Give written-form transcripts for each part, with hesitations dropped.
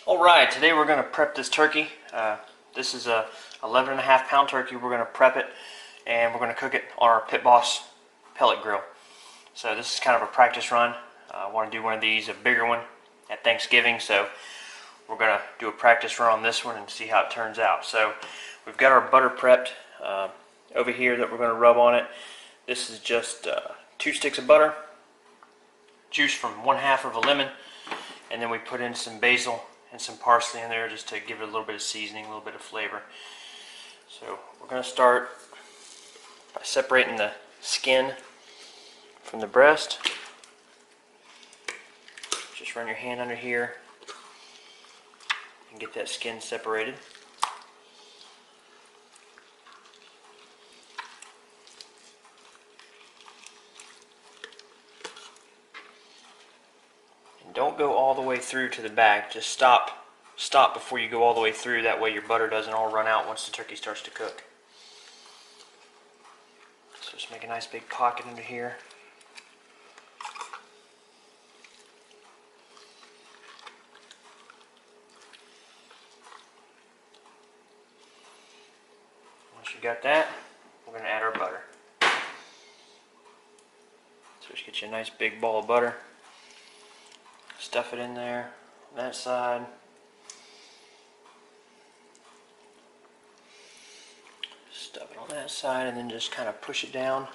Alright, today we're going to prep this turkey. This is a 11.5 pound turkey. We're going to prep it and we're going to cook it on our Pit Boss pellet grill. So this is kind of a practice run. I want to do one of these, a bigger one, at Thanksgiving. So we're going to do a practice run on this one and see how it turns out. So we've got our butter prepped over here that we're going to rub on it. This is just 2 sticks of butter, juice from 1/2 of a lemon, and then we put in some basil and some parsley in there just to give it a little bit of seasoning, a little bit of flavor. So we're going to start by separating the skin from the breast. Just run your hand under here and get that skin separated. Don't go all the way through to the back. Just stop before you go all the way through. That way your butter doesn't all run out once the turkey starts to cook. So just make a nice big pocket under here. Once you got that, we're going to add our butter. So just get you a nice big ball of butter. Stuff it in there on that side. Stuff it on that side and then just kind of push it down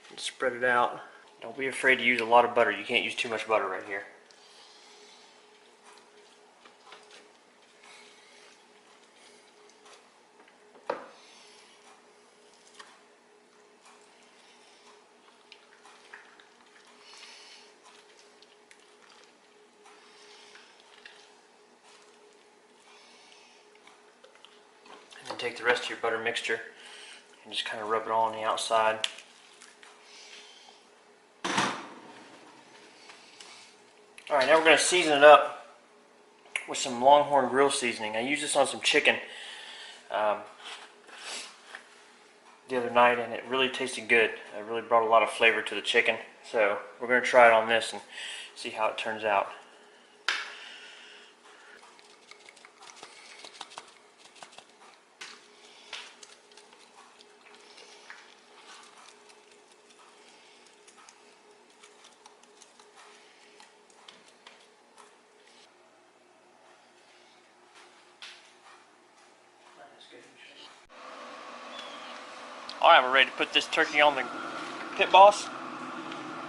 and spread it out. Don't be afraid to use a lot of butter. You can't use too much butter right here. And take the rest of your butter mixture and just kind of rub it all on the outside. Alright, now we're going to season it up with some Longhorn grill seasoning. I used this on some chicken the other night and it really tasted good. It really brought a lot of flavor to the chicken. So we're going to try it on this and see how it turns out. Alright, we're ready to put this turkey on the Pit Boss.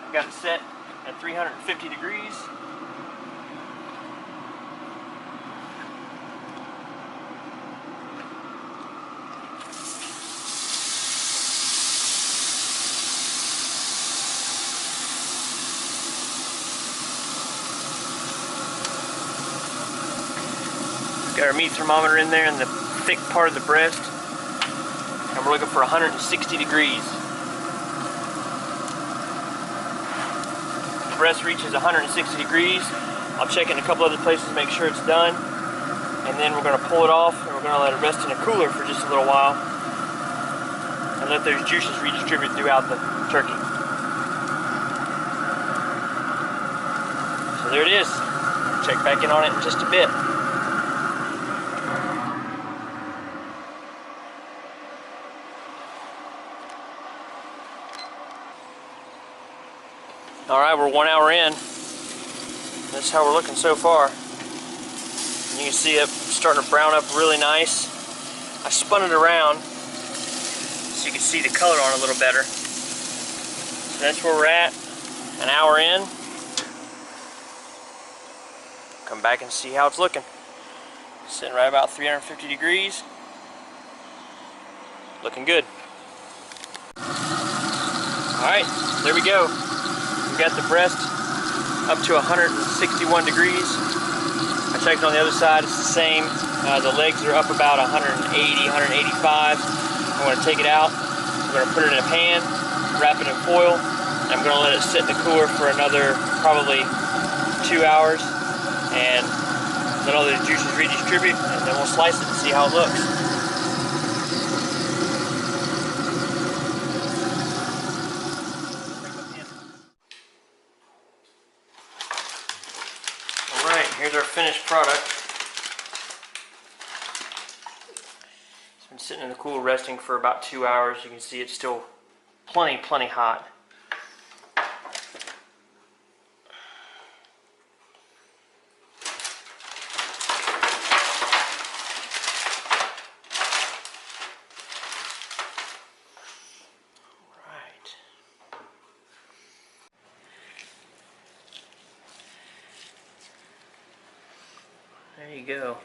I've got it set at 350 degrees. Got our meat thermometer in there in the thick part of the breast. And we're looking for 160 degrees. The breast reaches 160 degrees. I'll check it in a couple other places to make sure it's done. And then we're going to pull it off and we're going to let it rest in a cooler for just a little while. And let those juices redistribute throughout the turkey. So there it is. Check back in on it in just a bit. Alright, we're 1 hour in. That's how we're looking so far. And you can see it starting to brown up really nice. I spun it around so you can see the color on it a little better. So that's where we're at, an hour in. Come back and see how it's looking. Sitting right about 350 degrees. Looking good. Alright, there we go. Got the breast up to 161 degrees. I checked on the other side, it's the same. The legs are up about 180, 185. I'm going to take it out. I'm going to put it in a pan, wrap it in foil, and I'm going to let it sit in the cooler for another probably 2 hours and let all those juices redistribute, and then we'll slice it and see how it looks. finished product. It's been sitting in the cool resting for about 2 hours. You can see it's still plenty hot. There you go.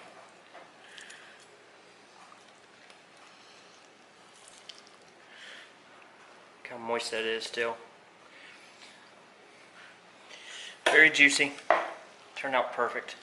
Look how moist that is still. Very juicy. Turned out perfect.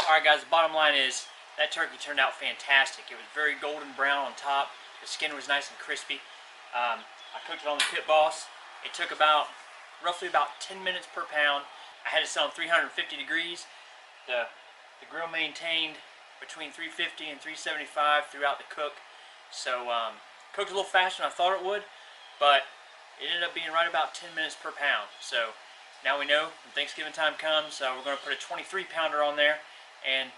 Alright guys, the bottom line is that turkey turned out fantastic. It was very golden brown on top. The skin was nice and crispy. I cooked it on the Pit Boss. It took roughly about 10 minutes per pound. I had it set on 350 degrees. The grill maintained between 350 and 375 throughout the cook. So cooked a little faster than I thought it would, but it ended up being right about 10 minutes per pound. So now we know when Thanksgiving time comes, we're going to put a 23 pounder on there, and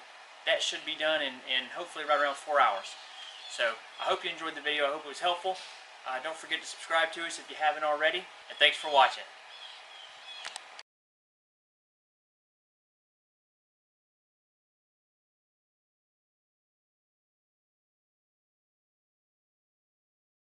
that should be done in hopefully right around 4 hours. So I hope you enjoyed the video. I hope it was helpful. Don't forget to subscribe to us if you haven't already, and thanks for watching.